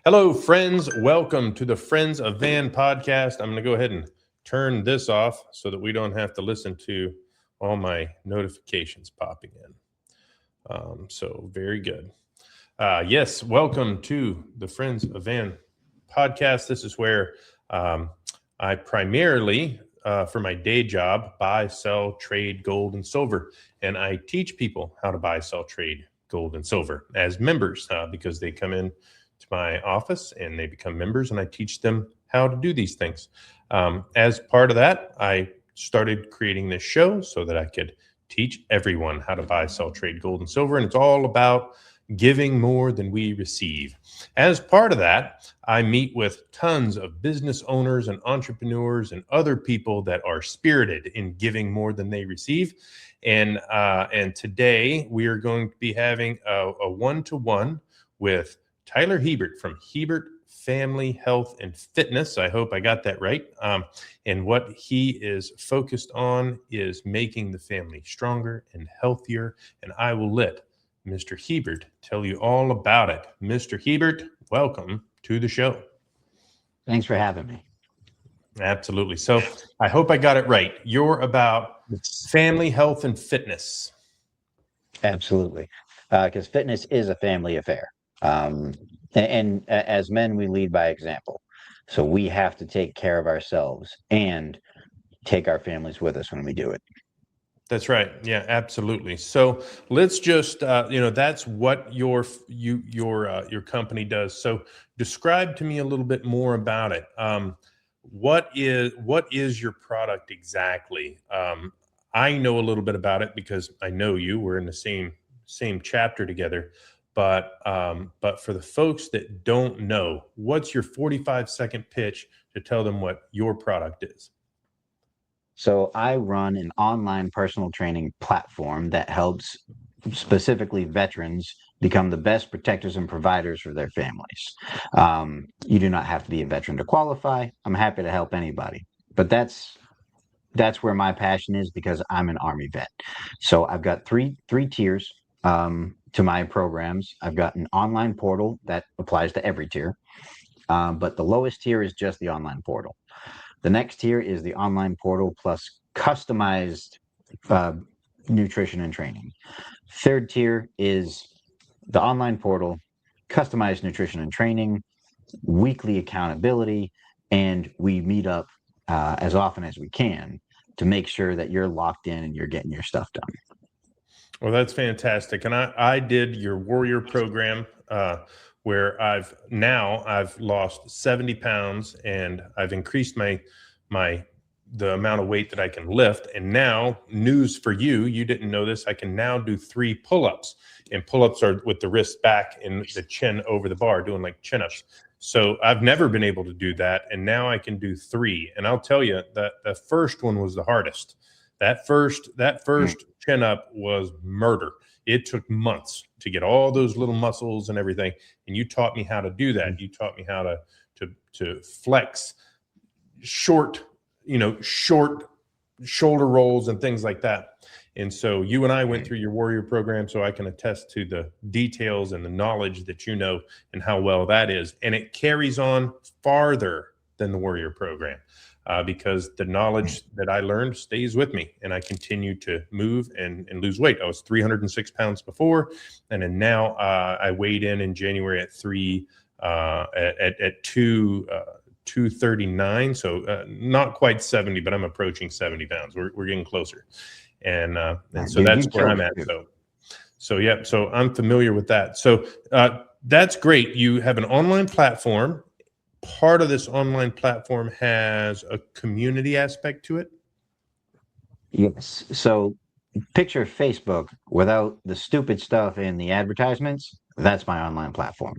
Hello, friends. Welcome to the Friends of Vann podcast. I'm going to go ahead and turn this off so that we don't have to listen to all my notifications popping in. So very good. Yes, welcome to the Friends of Vann podcast. This is where I primarily, for my day job, buy, sell, trade gold and silver. And I teach people how to buy, sell, trade gold and silver as members because they come in to my office and they become members, and I teach them how to do these things. As part of that, I started creating this show so that I could teach everyone how to buy, sell, trade gold and silver. And it's all about giving more than we receive. As part of that, I meet with tons of business owners and entrepreneurs and other people that are spirited in giving more than they receive. And today we are going to be having a one-to-one with Tyler Hebert from Hebert Family Health and Fitness. I hope I got that right. And what he is focused on is making the family stronger and healthier. And I will let Mr. Hebert tell you all about it. Mr. Hebert, welcome to the show. Thanks for having me. Absolutely. So I hope I got it right. You're about family health and fitness. Absolutely. Because fitness is a family affair. And as men, we lead by example. So we have to take care of ourselves and take our families with us when we do it. That's right. Yeah, absolutely. So let's just, that's what your company does. So describe to me a little bit more about it. What is your product exactly? I know a little bit about it because I know you. We're in the same chapter together. But for the folks that don't know, what's your 45-second pitch to tell them what your product is? So I run an online personal training platform that helps specifically veterans become the best protectors and providers for their families. You do not have to be a veteran to qualify. I'm happy to help anybody, but that's where my passion is because I'm an Army vet. So I've got three tiers to my programs. I've got an online portal that applies to every tier, but the lowest tier is just the online portal. The next tier is the online portal plus customized nutrition and training. Third tier is the online portal, customized nutrition and training, weekly accountability, and we meet up as often as we can to make sure that you're locked in and you're getting your stuff done. Well, that's fantastic. And I did your warrior program where I've lost 70 pounds and I've increased the amount of weight that I can lift. And now, news for you, you didn't know this, I can now do 3 pull-ups. And pull-ups are with the wrist back and the chin over the bar, doing like chin-ups. So I've never been able to do that. And now I can do 3. And I'll tell you that the first one was the hardest. That first chin up was murder. It took months to get all those little muscles and everything. And you taught me how to do that. You taught me how to flex short shoulder rolls and things like that. And so you and I went through your warrior program, so I can attest to the details and the knowledge that you know and how well that is. And it carries on farther than the warrior program. Because the knowledge that I learned stays with me, and I continue to move and lose weight. I was 306 pounds before, and then now I weighed in January at 239, so not quite 70, but I'm approaching 70 pounds. We're getting closer, and so that's where I'm at. So yeah, so I'm familiar with that. So that's great. You have an online platform. Part of this online platform has a community aspect to it? Yes. So picture Facebook without the stupid stuff in the advertisements. That's my online platform.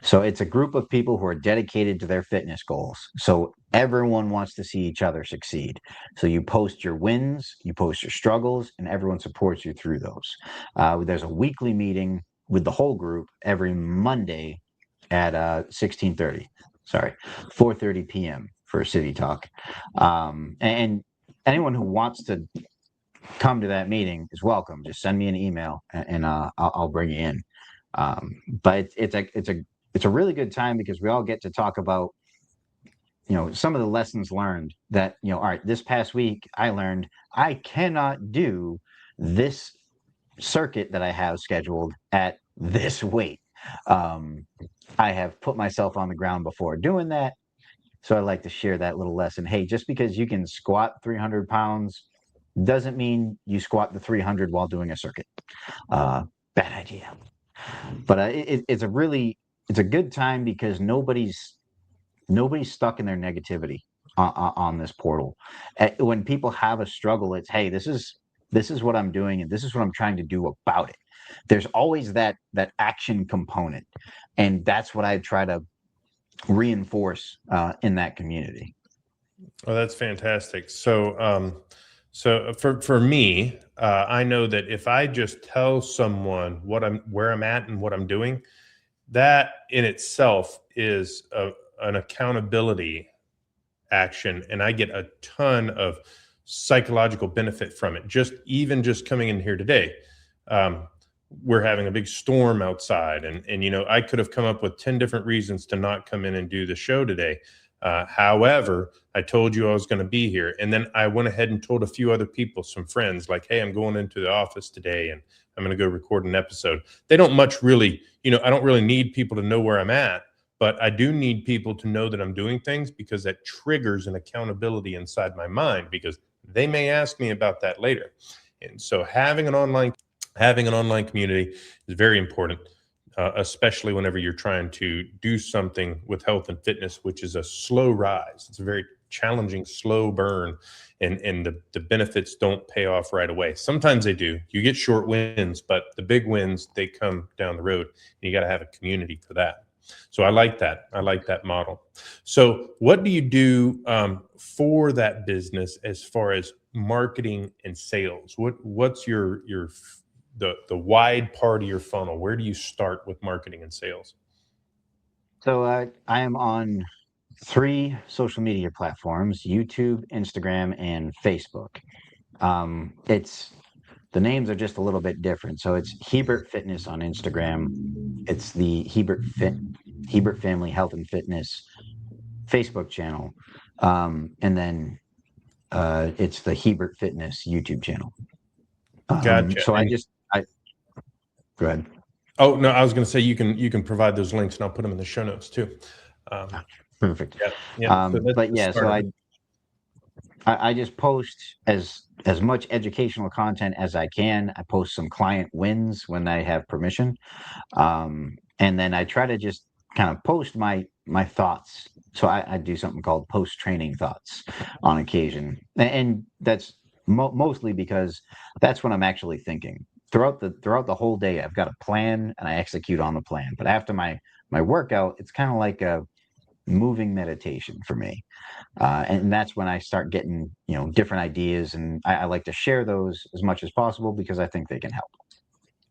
So it's a group of people who are dedicated to their fitness goals. So everyone wants to see each other succeed. So you post your wins, you post your struggles, and everyone supports you through those. There's a weekly meeting with the whole group every Monday at 4:30 p.m. for City Talk. And anyone who wants to come to that meeting is welcome. Just send me an email and I'll bring you in. But it's a it's a really good time because we all get to talk about, some of the lessons learned that, all right, this past week I learned I cannot do this circuit that I have scheduled at this weight. Um, I have put myself on the ground before doing that. So I like to share that little lesson. Hey, just because you can squat 300 pounds doesn't mean you squat the 300 while doing a circuit. Bad idea. But it's a good time because nobody's stuck in their negativity on this portal. When people have a struggle, it's, hey, this is what I'm doing and this is what I'm trying to do about it. There's always that action component, and that's what I try to reinforce in that community. Oh, that's fantastic. So for me, I know that if I just tell someone where I'm at and what I'm doing, that in itself is an accountability action, and I get a ton of psychological benefit from it. Just coming in here today, um, we're having a big storm outside, and I could have come up with 10 different reasons to not come in and do the show today. However, I told you I was going to be here, and then I went ahead and told a few other people, some friends, like, hey, I'm going into the office today, and I'm going to go record an episode. They don't much really, I don't really need people to know where I'm at, but I do need people to know that I'm doing things, because that triggers an accountability inside my mind, because they may ask me about that later. And so having an online community is very important, especially whenever you're trying to do something with health and fitness, which is a slow rise. It's a very challenging, slow burn, and the benefits don't pay off right away. Sometimes they do. You get short wins, but the big wins, they come down the road, and you got to have a community for that. So I like that. I like that model. So what do you do for that business as far as marketing and sales? What's the wide part of your funnel? Where do you start with marketing and sales? So I am on 3 social media platforms: YouTube, Instagram, and Facebook. It's The names are just a little bit different. So it's Hebert Fitness on Instagram. It's the Hebert Family Health and Fitness Facebook channel, and then it's the Hebert Fitness YouTube channel. Gotcha. So I go ahead. Oh no, I was going to say you can provide those links, and I'll put them in the show notes too. Um, Perfect. yeah, yeah. So that's But the yeah, start so of I it. I just post as much educational content as I can. I post some client wins when I have permission, and then I try to just kind of post my thoughts. So I do something called post training thoughts on occasion, and that's mostly because that's what I'm actually thinking throughout the whole day. I've got a plan and I execute on the plan. But after my workout, it's kind of like a moving meditation for me. And that's when I start getting, different ideas, and I like to share those as much as possible because I think they can help.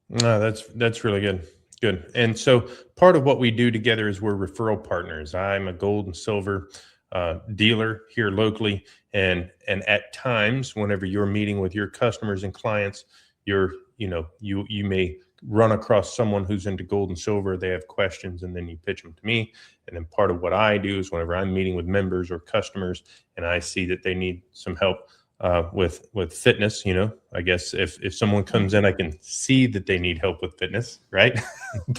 No, that's really good. Good. And so part of what we do together is we're referral partners. I'm a gold and silver dealer here locally, and at times, whenever you're meeting with your customers and clients, you may run across someone who's into gold and silver. They have questions, and then you pitch them to me. And then part of what I do is whenever I'm meeting with members or customers, and I see that they need some help with fitness, I guess if someone comes in, I can see that they need help with fitness, right?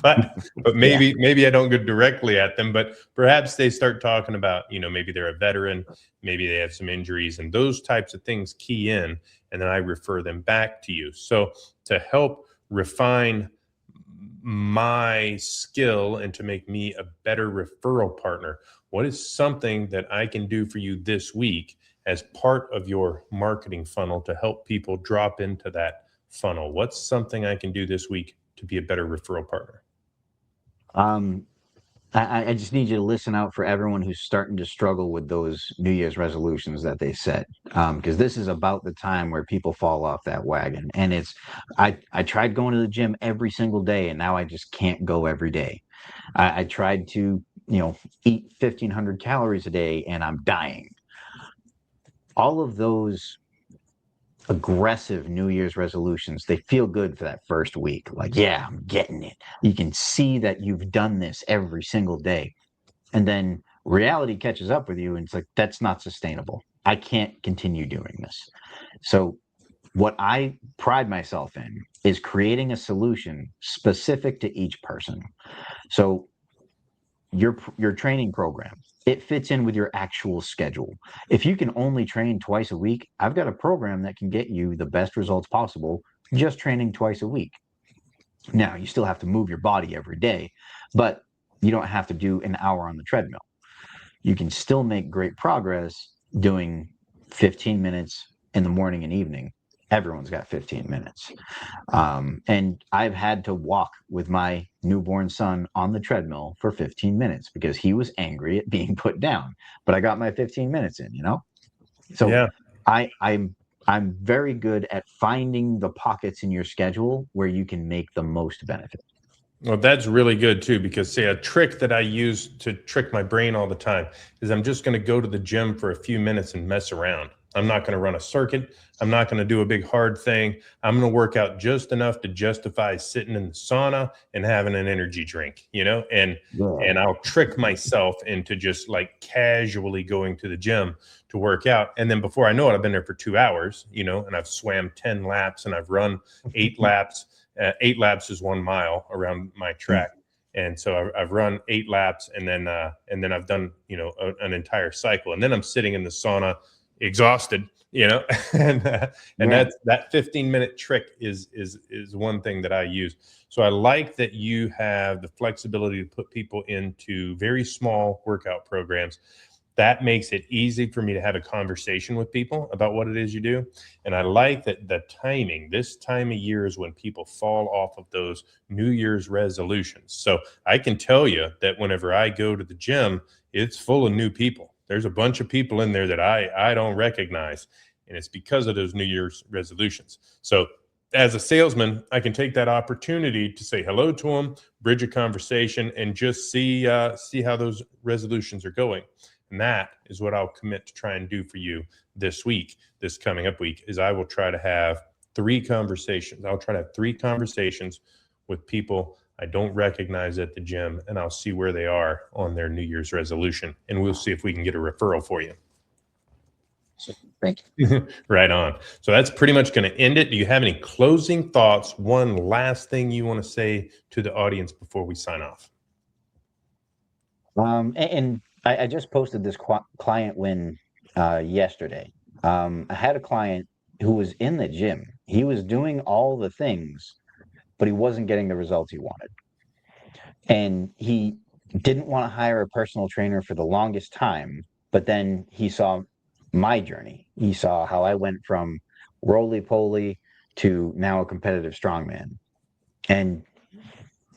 but Yeah. maybe I don't go directly at them, but perhaps they start talking about, maybe they're a veteran, maybe they have some injuries, and those types of things key in, and then I refer them back to you. So to help refine my skill and to make me a better referral partner, what is something that I can do for you this week as part of your marketing funnel to help people drop into that funnel? What's something I can do this week to be a better referral partner? Um, I just need you to listen out for everyone who's starting to struggle with those New Year's resolutions that they set, because this is about the time where people fall off that wagon. And I tried going to the gym every single day, and now I just can't go every day. I tried to, eat 1,500 calories a day, and I'm dying. All of those aggressive New Year's resolutions, they feel good for that first week. Like, yeah, I'm getting it. You can see that you've done this every single day. And then reality catches up with you, and it's like, that's not sustainable. I can't continue doing this. So, what I pride myself in is creating a solution specific to each person. So, your training program, it fits in with your actual schedule. If you can only train twice a week, I've got a program that can get you the best results possible just training twice a week. Now, you still have to move your body every day, but you don't have to do an hour on the treadmill. You can still make great progress doing 15 minutes in the morning and evening. Everyone's got 15 minutes. And I've had to walk with my newborn son on the treadmill for 15 minutes because he was angry at being put down. But I got my 15 minutes in, you know? So Yeah. I'm very good at finding the pockets in your schedule where you can make the most benefit. Well, that's really good too, because say a trick that I use to trick my brain all the time is I'm just going to go to the gym for a few minutes and mess around. I'm not going to run a circuit. I'm not going to do a big hard thing. I'm going to work out just enough to justify sitting in the sauna and having an energy drink, and I'll trick myself into just like casually going to the gym to work out. And then before I know it, I've been there for 2 hours, and I've swam 10 laps and I've run 8 laps. 8 laps is 1 mile around my track. And so I've run 8 laps and then I've done, an entire cycle. And then I'm sitting in the sauna exhausted, and that 15-minute trick is one thing that I use. So I like that you have the flexibility to put people into very small workout programs. That makes it easy for me to have a conversation with people about what it is you do. And I like that the timing, this time of year is when people fall off of those New Year's resolutions. So I can tell you that whenever I go to the gym, it's full of new people. There's a bunch of people in there that I don't recognize. And it's because of those New Year's resolutions. So as a salesman, I can take that opportunity to say hello to them, bridge a conversation, and just see how those resolutions are going. And that is what I'll commit to try and do for you this coming up week, is I will try to have 3 conversations. I'll try to have 3 conversations with people I don't recognize at the gym, and I'll see where they are on their New Year's resolution. And we'll see if we can get a referral for you. Thank you. Right on. So that's pretty much going to end it. Do you have any closing thoughts? One last thing you want to say to the audience before we sign off? And I just posted this client win yesterday. I had a client who was in the gym. He was doing all the things, but he wasn't getting the results he wanted. And he didn't want to hire a personal trainer for the longest time, but then he saw my journey. He saw how I went from roly-poly to now a competitive strongman. And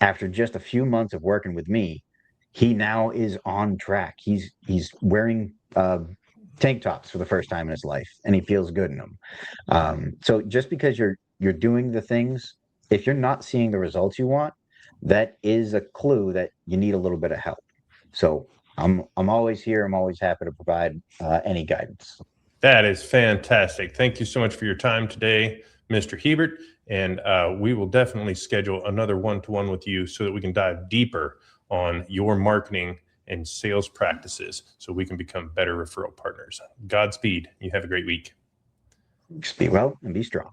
after just a few months of working with me, he now is on track. He's wearing tank tops for the first time in his life, and he feels good in them. So just because you're doing the things, if you're not seeing the results you want, that is a clue that you need a little bit of help. So I'm always here. I'm always happy to provide any guidance. That is fantastic. Thank you so much for your time today, Mr. Hebert. And we will definitely schedule another one-to-one with you so that we can dive deeper on your marketing and sales practices so we can become better referral partners. Godspeed. You have a great week. Be well and be strong.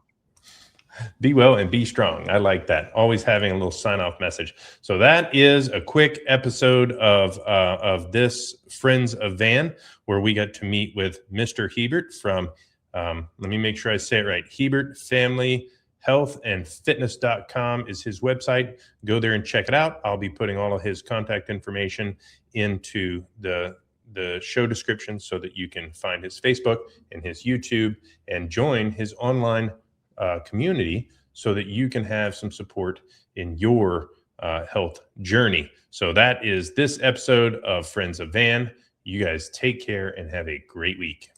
Be well and be strong. I like that. Always having a little sign-off message. So that is a quick episode of this Friends of Vann, where we got to meet with Mr. Hebert from, let me make sure I say it right, Hebert Family Health and Fitness.com is his website. Go there and check it out. I'll be putting all of his contact information into the show description so that you can find his Facebook and his YouTube and join his online community so that you can have some support in your health journey. So that is this episode of Friends of Vann. You guys take care and have a great week.